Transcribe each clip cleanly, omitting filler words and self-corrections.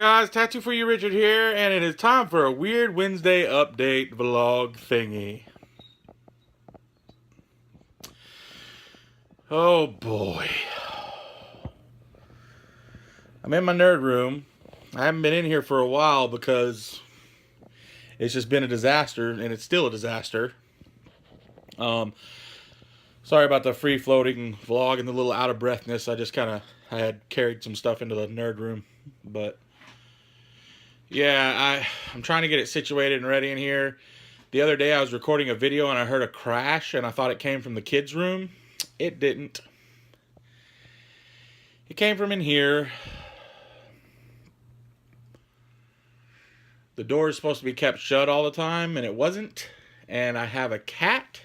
Guys, Tattoo for You Richard here, and it is time for a Wierd Wednesday update vlog thingy. Oh boy. I'm in my nerd room. I haven't been in here for a while because it's just been a disaster, and it's still a disaster. Sorry about the free floating vlog and the little out of breathness. I had carried some stuff into the nerd room, but yeah, I'm trying to get it situated and ready in here. The other day I was recording a video and I heard a crash and I thought it came from the kids' room. It didn't. It came from in here. The door is supposed to be kept shut all the time and it wasn't. And I have a cat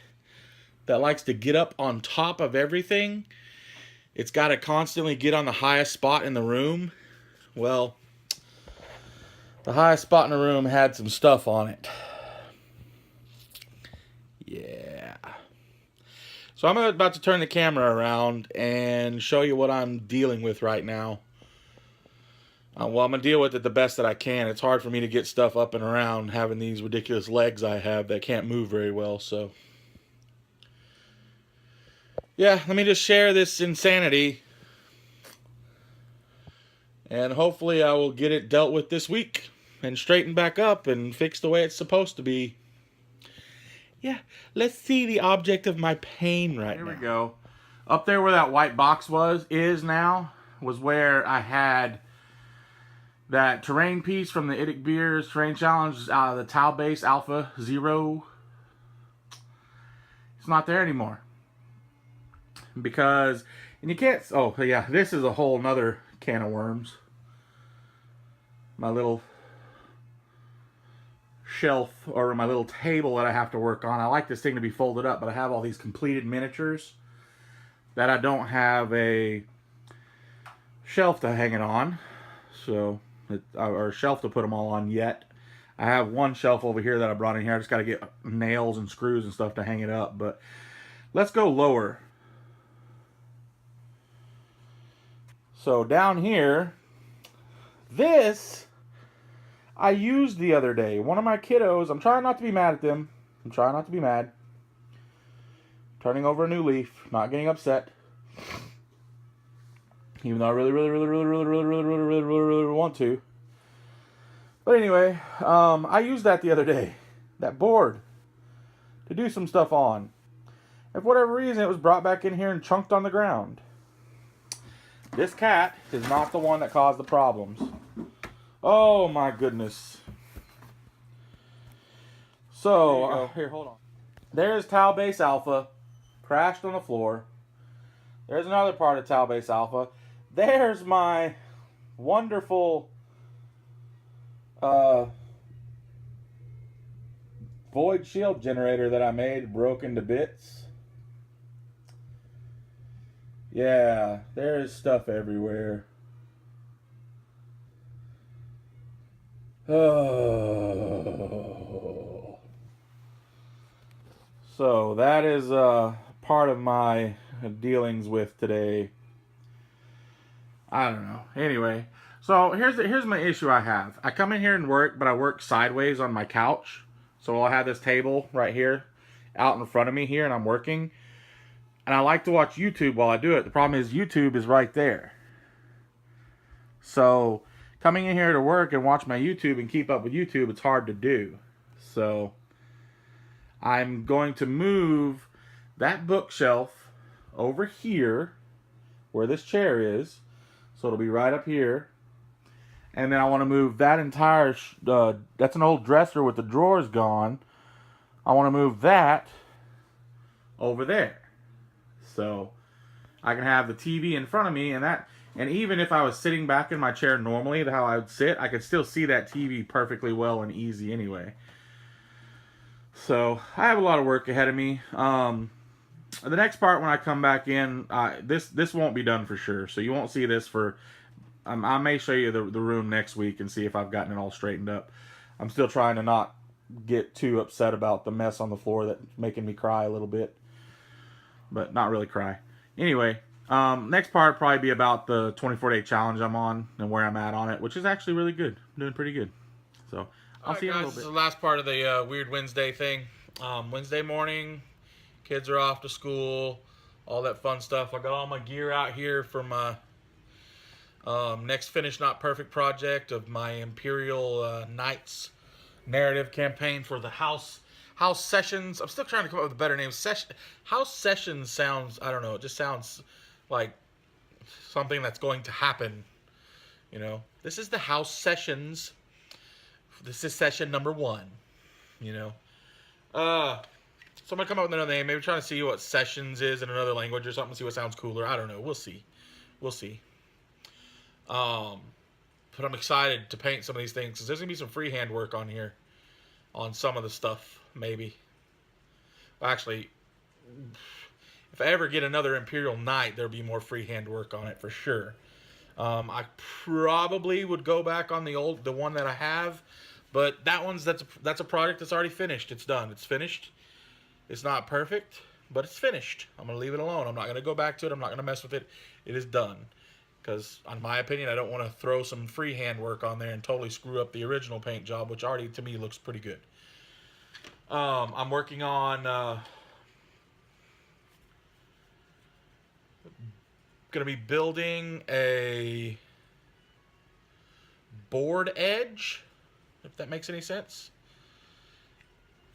that likes to get up on top of everything. It's got to constantly get on the highest spot in the room. Well, the highest spot in the room had some stuff on it. Yeah. So I'm about to turn the camera around and show you what I'm dealing with right now. Well, I'm going to deal with it the best that I can. It's hard for me to get stuff up and around having these ridiculous legs I have that can't move very well. So, yeah, let me just share this insanity. And hopefully I will get it dealt with this week and straightened back up and fixed the way it's supposed to be. Yeah, let's see the object of my pain right now. Here we go. Up there where that white box was where I had that terrain piece from the Idic Beers Terrain Challenge, the Tau Base Alpha Zero. It's not there anymore. Because, and you can't, oh yeah, this is a whole nother can of worms. My little shelf, or my little table that I have to work on. I like this thing to be folded up, but I have all these completed miniatures that I don't have a shelf to hang it on, or a shelf to put them all on yet. I have one shelf over here that I brought in here. I just got to get nails and screws and stuff to hang it up, but let's go lower. So down here, this I used the other day. One of my kiddos, I'm trying not to be mad at them. I'm trying not to be mad. Turning over a new leaf, not getting upset. Even though I really want to. But anyway, I used that the other day. That board. To do some stuff on. And for whatever reason, it was brought back in here and chunked on the ground. This cat is not the one that caused the problems. Oh my goodness. So, here, hold on. There's Tau Base Alpha, crashed on the floor. There's another part of Tau Base Alpha. There's my wonderful void shield generator that I made, broken to bits. Yeah, there's stuff everywhere. Oh. So that is part of my dealings with today. I don't know. Anyway, so here's my issue I have. I come in here and work, but I work sideways on my couch. So I'll have this table right here out in front of me here, and I'm working. And I like to watch YouTube while I do it. The problem is YouTube is right there. So coming in here to work and watch my YouTube and keep up with YouTube, it's hard to do. So I'm going to move that bookshelf over here where this chair is. So it'll be right up here. And then I want to move that entire, that's an old dresser with the drawers gone. I want to move that over there. So I can have the TV in front of me, and even if I was sitting back in my chair normally, how I would sit, I could still see that TV perfectly well and easy anyway. So I have a lot of work ahead of me. The next part when I come back in, this won't be done for sure. So you won't see this for, I may show you the room next week and see if I've gotten it all straightened up. I'm still trying to not get too upset about the mess on the floor that's making me cry a little bit. But not really cry. Anyway, Next part probably be about the 24-day challenge I'm on and where I'm at on it, which is actually really good. I'm doing pretty good. So I'll see you in a Guys, little this is bit. the last part of the Wierd Wednesday thing. Wednesday morning, kids are off to school, all that fun stuff. I got all my gear out here for my next finished not perfect project of my Imperial Knights narrative campaign for the House Sessions. I'm still trying to come up with a better name. House Sessions sounds, I don't know, it just sounds like something that's going to happen. You know, this is the House Sessions. This is session number 1. You know, so I'm gonna come up with another name. Maybe trying to see what Sessions is in another language or something. See what sounds cooler. I don't know. We'll see. We'll see. Um, but I'm excited to paint some of these things because there's gonna be some freehand work on here, on some of the stuff. Maybe. Well, actually, if I ever get another Imperial Knight, there'll be more freehand work on it for sure. I probably would go back on the one that I have, but that's a project that's already finished. It's done. It's finished. It's not perfect, but it's finished. I'm gonna leave it alone. I'm not gonna go back to it. I'm not gonna mess with it. It is done. Because, in my opinion, I don't want to throw some freehand work on there and totally screw up the original paint job, which already to me looks pretty good. I'm working on gonna be building a board edge, if that makes any sense.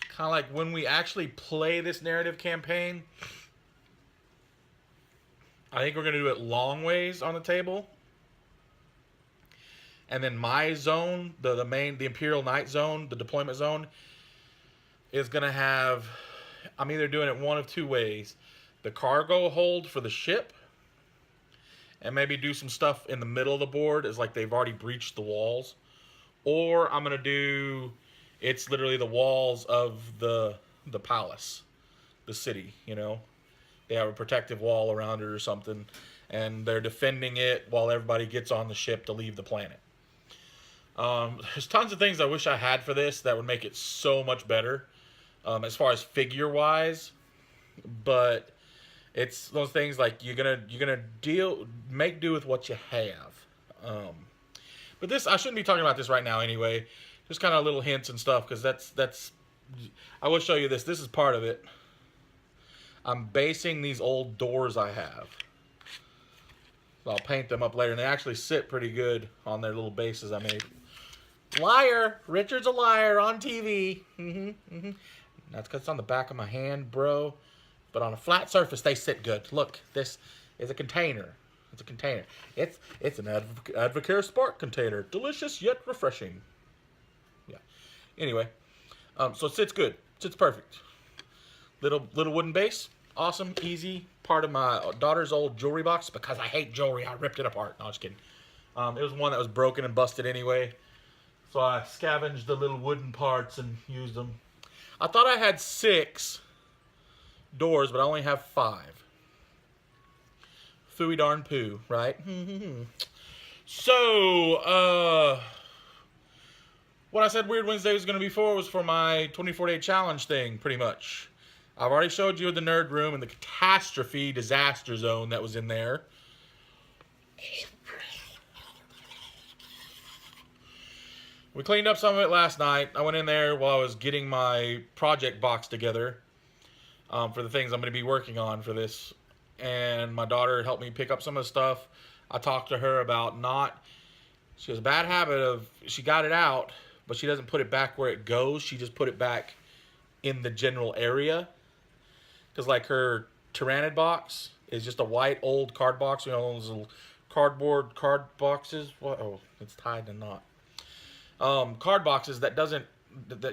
Kind of like when we actually play this narrative campaign, I think we're going to do it long ways on the table. And then my zone, the Imperial Knight zone, the deployment zone, is going to have, I'm either doing it one of two ways. The cargo hold for the ship, and maybe do some stuff in the middle of the board as like they've already breached the walls. Or I'm going to do, it's literally the walls of the palace, the city, you know. They have a protective wall around it or something, and they're defending it while everybody gets on the ship to leave the planet. There's tons of things I wish I had for this that would make it so much better, as far as figure wise. But it's those things like you're gonna make do with what you have. But this, I shouldn't be talking about this right now anyway. Just kind of little hints and stuff because that's. I will show you this. This is part of it. I'm basing these old doors I have. So I'll paint them up later, and they actually sit pretty good on their little bases I made. Liar! Richard's a liar on TV. That's because it's on the back of my hand, bro. But on a flat surface, they sit good. Look, this is a container. It's a container. It's an Advocare Spark container. Delicious yet refreshing. Yeah. Anyway, so it sits good. It sits perfect. Little wooden base. Awesome, easy. Part of my daughter's old jewelry box because I hate jewelry. I ripped it apart. No, just kidding. It was one that was broken and busted anyway. So I scavenged the little wooden parts and used them. I thought I had 6 doors, but I only have 5. Phooey darn poo, right? So, what I said Wierd Wednesday was going to be for was for my 24-day challenge thing, pretty much. I've already showed you the nerd room and the catastrophe disaster zone that was in there. We cleaned up some of it last night. I went in there while I was getting my project box together for the things I'm going to be working on for this. And my daughter helped me pick up some of the stuff. I talked to her about she has a bad habit of, she got it out, but she doesn't put it back where it goes. She just put it back in the general area. Because like her Tyrannid box is just a white old card box. You know, those little cardboard card boxes. What? Oh, it's tied in a knot. Card boxes that doesn't,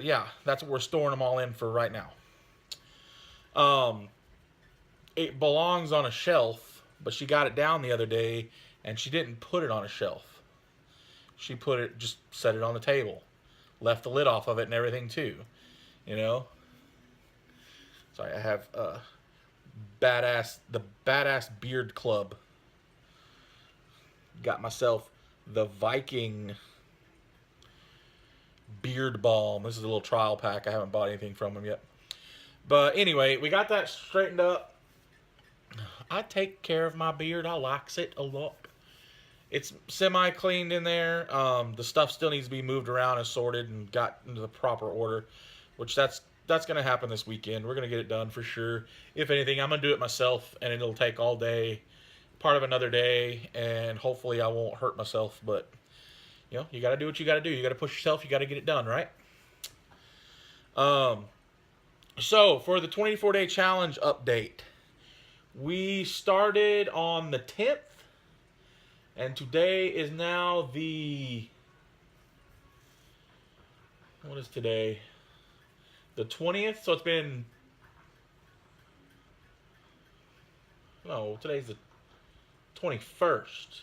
yeah, that's what we're storing them all in for right now. It belongs on a shelf, but she got it down the other day and she didn't put it on a shelf. She just set it on the table, left the lid off of it and everything too, you know. Sorry, I have the badass beard club. Got myself the Viking beard balm. This is a little trial pack. I haven't bought anything from them yet. But anyway, we got that straightened up. I take care of my beard. I likes it a lot. It's semi cleaned in there. The stuff still needs to be moved around and sorted and got into the proper order, which that's gonna happen this weekend. We're gonna get it done for sure. If anything, I'm gonna do it myself, and it'll take all day, part of another day, and hopefully I won't hurt myself. But you know, you gotta do what you gotta do. You gotta push yourself. You gotta get it done, right? Um, so for the 24-day challenge update, we started on the 10th. And today is now the... What is today? The 20th? So it's been... No, today's the 21st.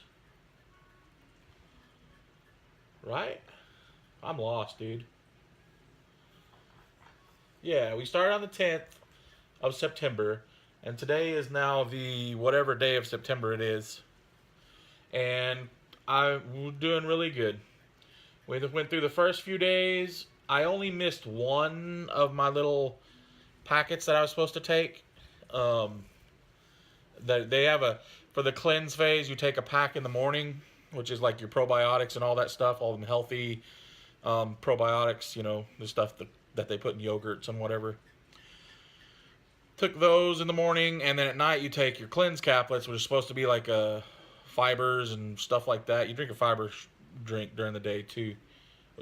Right? I'm lost, dude. Yeah, we started on the 10th of September. And today is now the whatever day of September it is. And I'm doing really good. We went through the first few days. I only missed one of my little packets that I was supposed to take. That they have for the cleanse phase, you take a pack in the morning, which is like your probiotics and all that stuff, all them healthy probiotics, you know, the stuff that they put in yogurts and whatever. Took those in the morning, and then at night you take your cleanse caplets, which is supposed to be like fibers and stuff like that. You drink a fiber drink during the day too,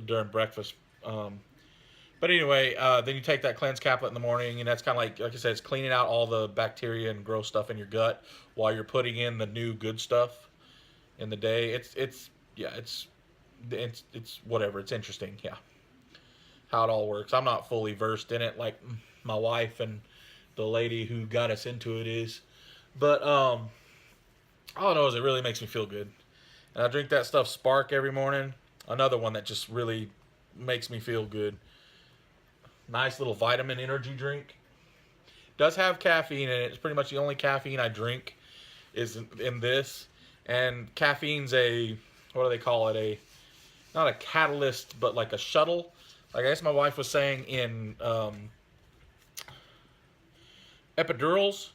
during breakfast. But anyway, then you take that cleanse caplet in the morning, and that's kind of like I said, it's cleaning out all the bacteria and gross stuff in your gut while you're putting in the new good stuff in the day. It's whatever. It's interesting, yeah, how it all works. I'm not fully versed in it like my wife and the lady who got us into it is, but all I know is it really makes me feel good. And I drink that stuff Spark every morning. Another one that just really makes me feel good. Nice little vitamin energy drink. Does have caffeine in it. It's pretty much the only caffeine I drink is in this. And caffeine's what do they call it? Not a catalyst, but like a shuttle. Like I guess my wife was saying in epidurals,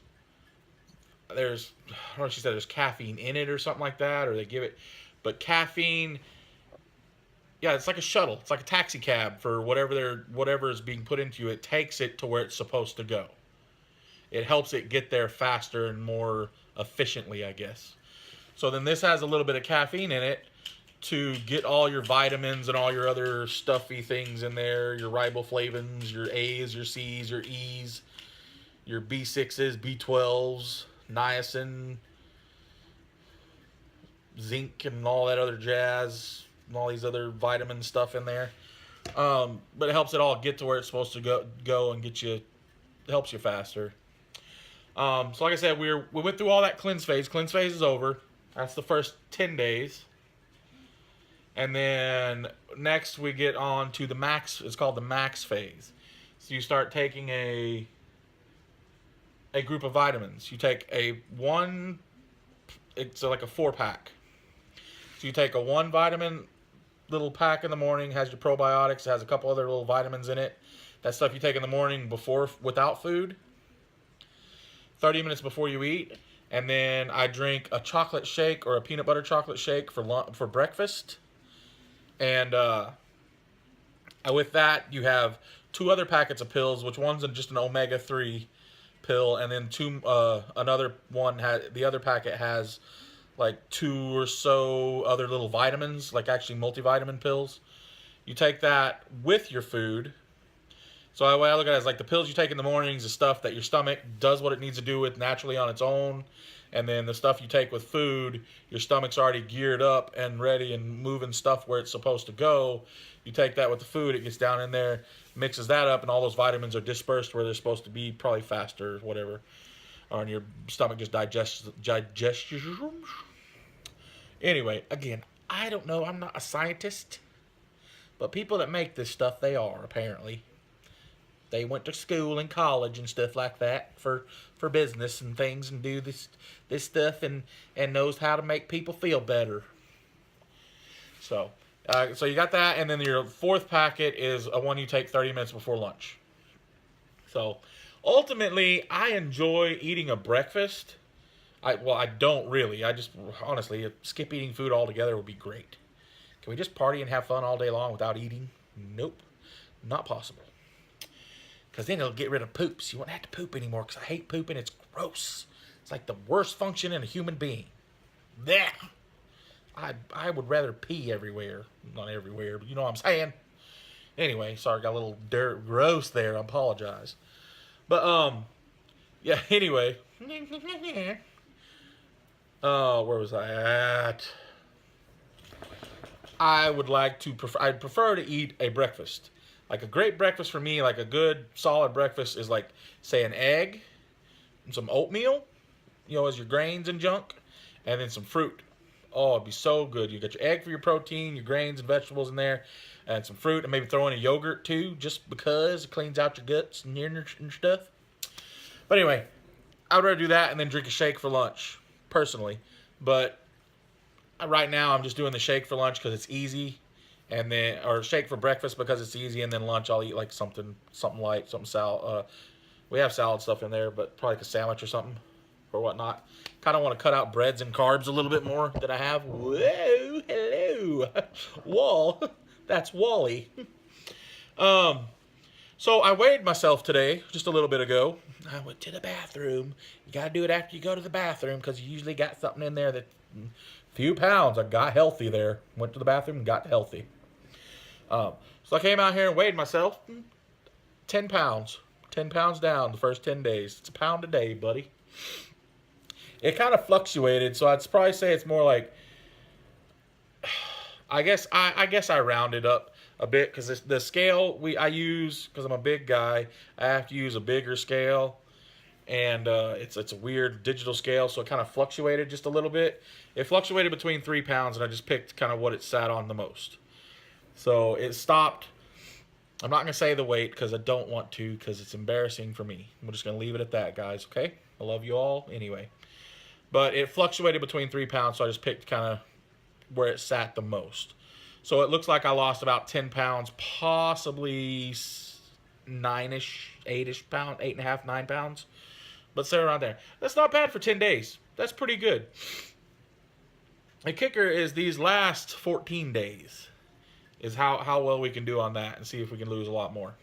I don't know if she said there's caffeine in it or something like that, or they give it, but caffeine, yeah, it's like a shuttle. It's like a taxi cab for whatever is being put into you. It takes it to where it's supposed to go. It helps it get there faster and more efficiently, I guess. So then this has a little bit of caffeine in it to get all your vitamins and all your other stuffy things in there, your riboflavins, your A's, your C's, your E's, your B6s, B12s, niacin, zinc, and all that other jazz, and all these other vitamin stuff in there. But it helps it all get to where it's supposed to go and helps you faster. So like I said, we went through all that cleanse phase. Cleanse phase is over. That's the first 10 days. And then next we get on to the max. It's called the max phase. So you start taking a group of vitamins. You take it's like a 4-pack. So you take a 1 vitamin little pack in the morning, has your probiotics, it has a couple other little vitamins in it. That stuff you take in the morning without food, 30 minutes before you eat. And then I drink a chocolate shake or a peanut butter chocolate shake for breakfast. And with that, you have 2 other packets of pills, which one's just an omega-3 pill, and then the other packet has like 2 or so other little vitamins, like actually multivitamin pills. You take that with your food. So the way I look at it is like the pills you take in the mornings is stuff that your stomach does what it needs to do with naturally on its own. And then the stuff you take with food, your stomach's already geared up and ready and moving stuff where it's supposed to go. You take that with the food, it gets down in there, mixes that up, and all those vitamins are dispersed where they're supposed to be, probably faster or whatever. And your stomach just digests. Anyway, again, I don't know. I'm not a scientist. But people that make this stuff, they are, apparently. They went to school and college and stuff like that for business and things, and do this stuff and knows how to make people feel better. So you got that, and then your 4th packet is a one you take 30 minutes before lunch. So ultimately, I enjoy eating a breakfast I don't really. I just honestly skip eating food altogether would be great. Can we just party and have fun all day long without eating? Nope, not possible. Because then it'll get rid of poops. You won't have to poop anymore because I hate pooping. It's gross. It's like the worst function in a human being. Blech. I would rather pee everywhere. Not everywhere, but you know what I'm saying. Anyway, sorry, got a little gross there. I apologize. But, yeah, anyway. Where was I at? I'd prefer to eat a breakfast. Like a great breakfast for me, like a good solid breakfast is like, say, an egg, and some oatmeal, as your grains and junk, and then some fruit. Oh, it'd be so good. You got your egg for your protein, your grains and vegetables in there, and some fruit, and maybe throw in a yogurt too, just because it cleans out your guts and stuff. But anyway, I would rather do that and then drink a shake for lunch, personally. But right now, I'm just doing the shake for lunch because it's easy, or shake for breakfast because it's easy, and then lunch I'll eat like something light, something salad. We have salad stuff in there, but probably like a sandwich or something or whatnot. Kind of want to cut out breads and carbs a little bit more than I have. Whoa, hello, Wall. That's Wally. So I weighed myself today, just a little bit ago. I went to the bathroom. You got to do it after you go to the bathroom because you usually got something in there that few pounds. I got healthy there. Went to the bathroom and got healthy. So I came out here and weighed myself. 10 pounds. 10 pounds down the first 10 days. It's a pound a day, buddy. It kind of fluctuated, so I'd probably say it's more like, I guess I rounded up a bit because the scale I use, because I'm a big guy, I have to use a bigger scale, and it's a weird digital scale, so it kind of fluctuated just a little bit. It fluctuated between 3 pounds, and I just picked kind of what it sat on the most. So it stopped. I'm not going to say the weight because I don't want to, because it's embarrassing for me. I'm just going to leave it at that, guys, okay? I love you all anyway. But it fluctuated between 3 pounds, so I just picked kind of where it sat the most. So it looks like I lost about 10 pounds, possibly 9-ish, 8-ish pounds, 8.5, 9 pounds. But say around there. That's not bad for 10 days. That's pretty good. The kicker is these last 14 days is how well we can do on that and see if we can lose a lot more.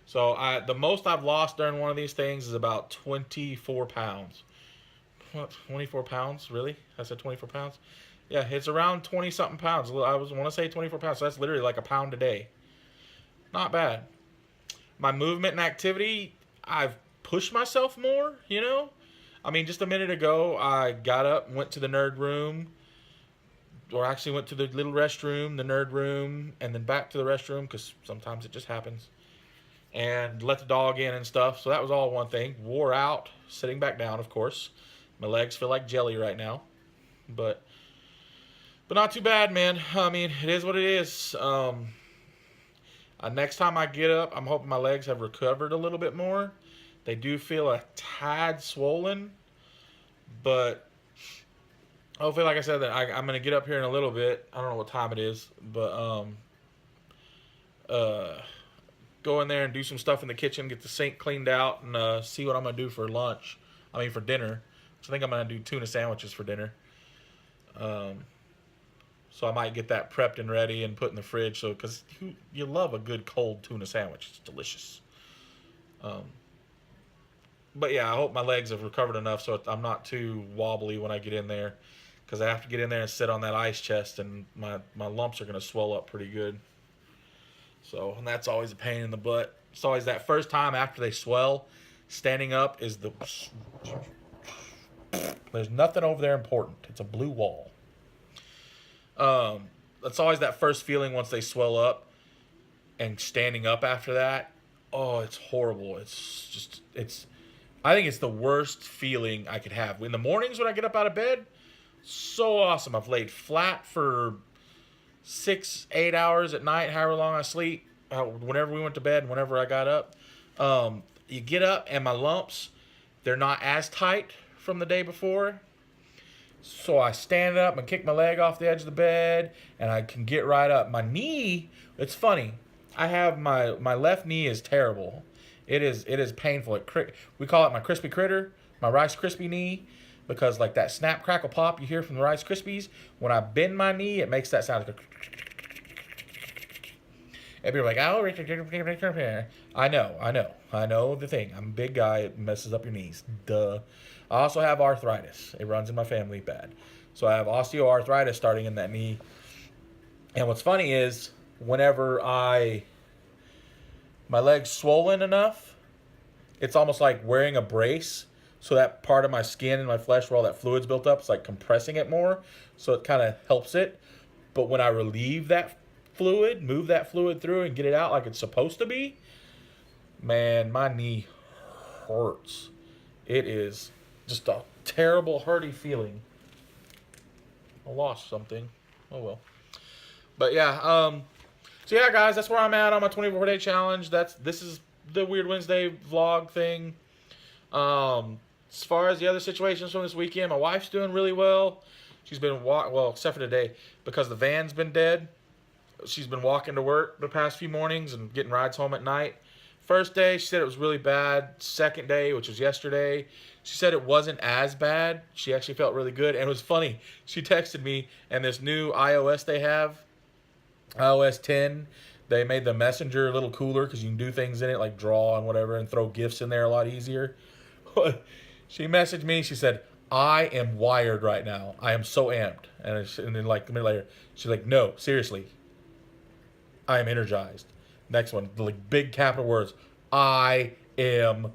So the most I've lost during one of these things is about 24 pounds. What, 24 pounds? Really? I said 24 pounds? Yeah, it's around 20-something pounds. I want to say 24 pounds, so that's literally like a pound a day. Not bad. My movement and activity, I've pushed myself more, I mean, just a minute ago, I got up, went to the nerd room, or actually went to the little restroom, the nerd room, and then back to the restroom, because sometimes it just happens, and let the dog in and stuff. So that was all one thing. Wore out, sitting back down, of course. My legs feel like jelly right now, but not too bad, man. I mean, it is what it is. Next time I get up, I'm hoping my legs have recovered a little bit more. They do feel a tad swollen, but hopefully, like I said, that I'm going to get up here in a little bit. I don't know what time it is, but go in there and do some stuff in the kitchen, get the sink cleaned out, and see what I'm going to do for lunch. For dinner. So I think I'm going to do tuna sandwiches for dinner. So I might get that prepped and ready and put in the fridge. So because you love a good cold tuna sandwich, it's delicious. But yeah, I hope my legs have recovered enough so I'm not too wobbly when I get in there, because I have to get in there and sit on that ice chest, and my lumps are going to swell up pretty good. So, and that's always a pain in the butt. It's always that first time after they swell, standing up is there's nothing over there important. It's a blue wall. That's always that first feeling once they swell up, and standing up after that. Oh, it's horrible. I think it's the worst feeling I could have. In the mornings when I get up out of bed, so awesome. I've laid flat for 6-8 hours at night, however long I sleep, whenever we went to bed and whenever I got up. You get up and my lumps, they're not as tight from the day before. So I stand up and kick my leg off the edge of the bed, and I can get right up. My knee, it's funny. I have my left knee is terrible. It is painful. We call it my crispy critter, my Rice Krispie knee. because like that snap, crackle, pop you hear from the Rice Krispies, when I bend my knee, it makes that sound. And people are like, oh, I know the thing. I'm a big guy. It messes up your knees. Duh. I also have arthritis. It runs in my family bad. So I have osteoarthritis starting in that knee. And what's funny is whenever my leg's swollen enough, it's almost like wearing a brace. So that part of my skin and my flesh where all that fluid's built up, it's like compressing it more. So it kind of helps it. But when I relieve that fluid, move that fluid through and get it out like it's supposed to be, man, my knee hurts. It is just a terrible hurty feeling. I lost something. Oh well. But yeah, so yeah, guys, that's where I'm at on my 24-day challenge. This is the Wierd Wednesday vlog thing. As far as the other situations from this weekend, my wife's doing really well. She's been well, except for today, because the van's been dead. She's been walking to work the past few mornings and getting rides home at night. First day, she said it was really bad. Second day, which was yesterday, she said it wasn't as bad. She actually felt really good. And it was funny. She texted me, and this new iOS they have, iOS 10, they made the messenger a little cooler because you can do things in it like draw and whatever and throw gifts in there a lot easier. She messaged me. She said, I am wired right now. I am so amped. And then like a minute later, she's like, no, seriously. I am energized. Next one, the like big capital words. I am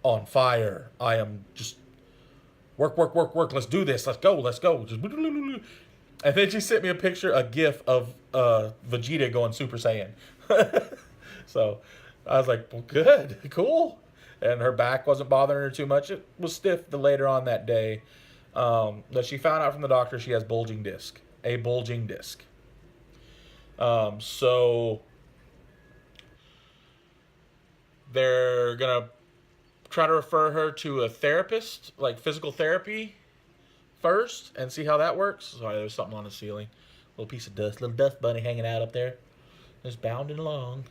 on fire. I am just work. Let's do this. Let's go. Just, and then she sent me a picture, a GIF of Vegeta going Super Saiyan. So I was like, well, good, cool. And her back wasn't bothering her too much. It was stiff later on that day. But she found out from the doctor she has a bulging disc. So they're going to try to refer her to a therapist, like physical therapy first, and see how that works. Sorry, there's something on the ceiling. Little piece of dust, little dust bunny hanging out up there. Just bounding along.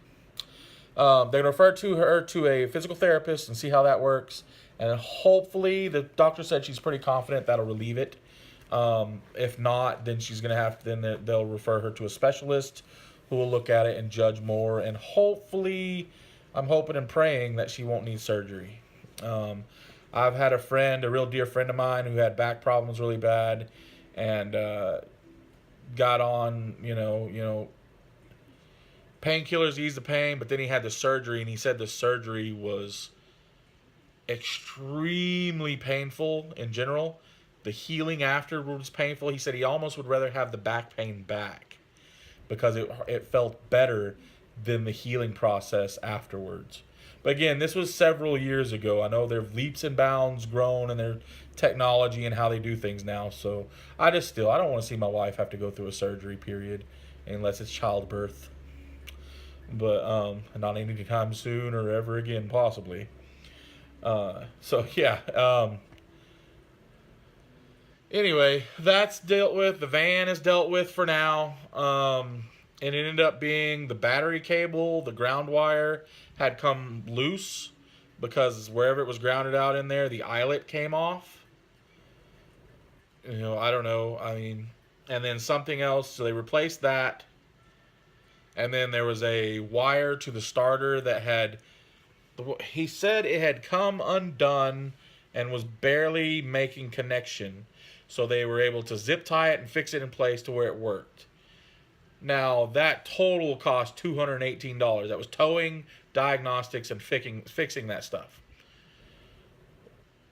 They're going to refer her to a physical therapist and see how that works. And hopefully, the doctor said she's pretty confident that'll relieve it. If not, then she's going to have to, then they'll refer her to a specialist who will look at it and judge more. And hopefully, I'm hoping and praying that she won't need surgery. I've had a real dear friend of mine who had back problems really bad and got on, painkillers ease the pain, but then he had the surgery, and he said the surgery was extremely painful in general. The healing after was painful. He said he almost would rather have the back pain back because it felt better than the healing process afterwards. But again, this was several years ago. I know there have leaps and bounds grown in their technology and how they do things now. So I don't want to see my wife have to go through a surgery period unless it's childbirth. But not anytime soon or ever again, possibly. So yeah. Anyway, that's dealt with. The van is dealt with for now. And it ended up being the battery cable, the ground wire had come loose because wherever it was grounded out in there, the eyelet came off. I don't know. I mean, and then something else. So they replaced that. And then there was a wire to the starter that he said it had come undone and was barely making connection. So they were able to zip tie it and fix it in place to where it worked. Now, that total cost $218. That was towing, diagnostics, and fixing that stuff.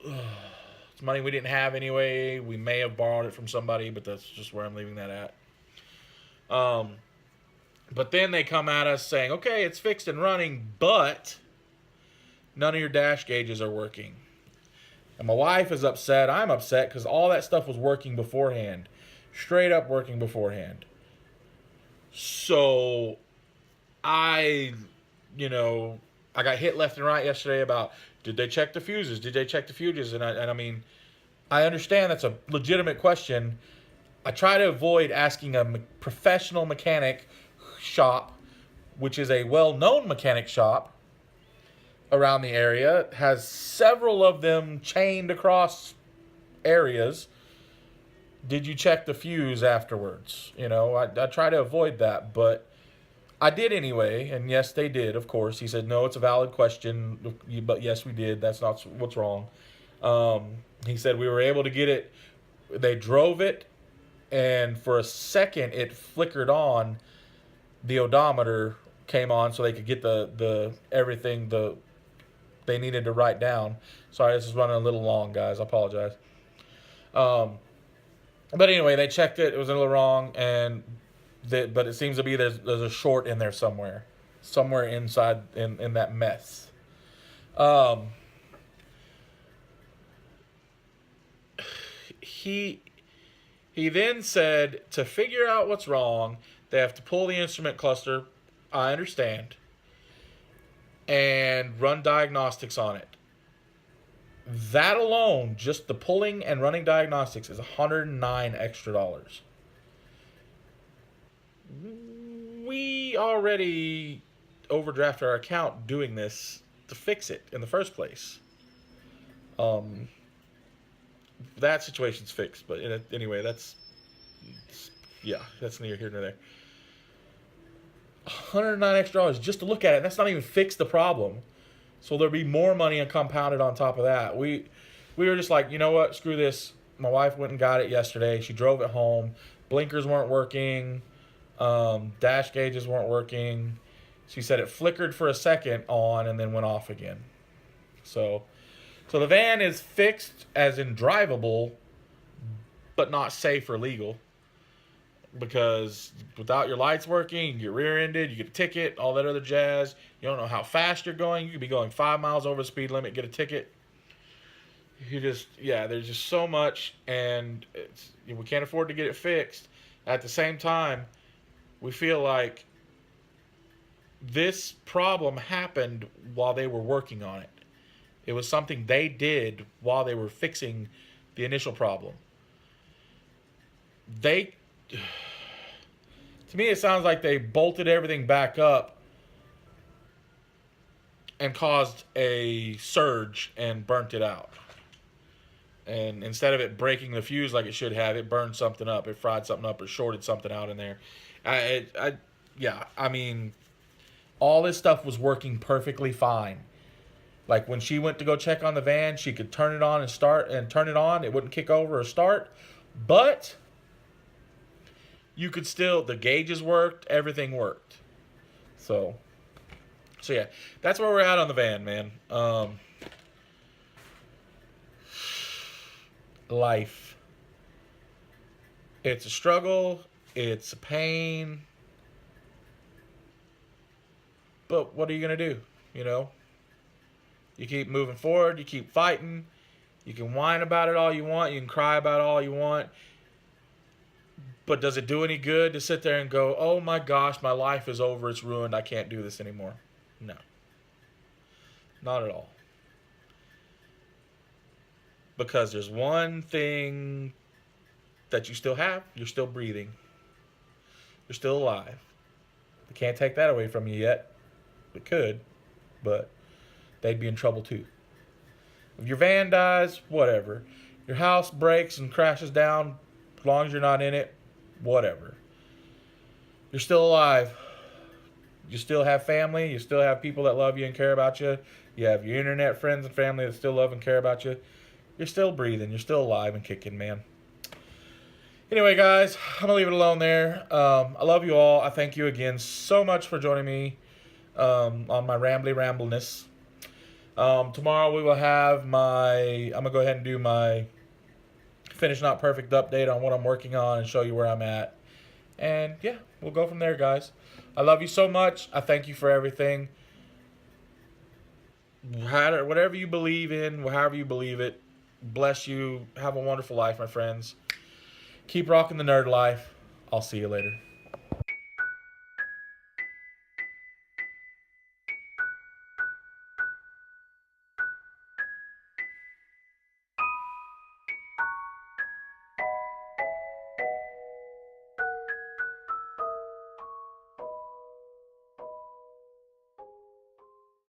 It's money we didn't have anyway. We may have borrowed it from somebody, but that's just where I'm leaving that at. But then they come at us saying, okay, it's fixed and running, but none of your dash gauges are working. And my wife is upset. I'm upset because all that stuff was working beforehand. Straight up working beforehand. So I got hit left and right yesterday about, did they check the fuses? And I mean, I understand that's a legitimate question. I try to avoid asking a professional mechanic shop, which is a well-known mechanic shop around the area, has several of them chained across areas, did you check the fuse afterwards? You know, I try to avoid that, but I did anyway. And yes, they did, of course. He said, no, it's a valid question, but yes, we did. That's not what's wrong. He said we were able to get it. They drove it, and for a second, it flickered on. The odometer came on so they could get the everything they needed to write down. Sorry, this is running a little long, guys. I apologize. But anyway, they checked it. It was a little wrong, but it seems to be there's a short in there somewhere inside in that mess. He then said to figure out what's wrong, they have to pull the instrument cluster. I understand. And run diagnostics on it. That alone, just the pulling and running diagnostics, is $109 extra. We already overdrafted our account doing this to fix it in the first place. That situation's fixed, but anyway, that's neither here nor there. $109 extra just to look at it. That's not even fix the problem. So there'll be more money and compounded on top of that. We were just like, you know what? Screw this. My wife went and got it yesterday. She drove it home. Blinkers weren't working. Dash gauges weren't working. She said it flickered for a second on and then went off again. So the van is fixed as in drivable, but not safe or legal. Because without your lights working, you get rear-ended, you get a ticket, all that other jazz. You don't know how fast you're going. You could be going 5 miles over the speed limit, get a ticket. There's just so much, and we can't afford to get it fixed. At the same time, we feel like this problem happened while they were working on it. It was something they did while they were fixing the initial problem. To me, it sounds like they bolted everything back up and caused a surge and burnt it out. And instead of it breaking the fuse like it should have, it burned something up. It fried something up or shorted something out in there. I mean, all this stuff was working perfectly fine. Like when she went to go check on the van, she could turn it on and turn it on. It wouldn't kick over or start. But you could still, the gauges worked, everything worked. So yeah, that's where we're at on the van, man. Life. It's a struggle. It's a pain. But what are you going to do? You know? You keep moving forward. You keep fighting. You can whine about it all you want. You can cry about it all you want. But does it do any good to sit there and go, oh my gosh, my life is over, it's ruined, I can't do this anymore? No. Not at all. Because there's one thing that you still have. You're still breathing. You're still alive. They can't take that away from you yet. It could, but they'd be in trouble too. If your van dies, whatever. Your house breaks and crashes down, as long as you're not in it, whatever. You're still alive. You still have family. You still have people that love you and care about you. You have your internet friends and family that still love and care about you. You're still breathing. You're still alive and kicking, man. Anyway, guys, I'm going to leave it alone there. I love you all. I thank you again so much for joining me on my rambleness. Tomorrow we will have I'm going to go ahead and do my Finish Not Perfect update on what I'm working on and show you where I'm at. And yeah, we'll go from there, guys. I love you so much. I thank you for everything. Whatever you believe in, however you believe it, bless you. Have a wonderful life, my friends. Keep rocking the nerd life. I'll see you later.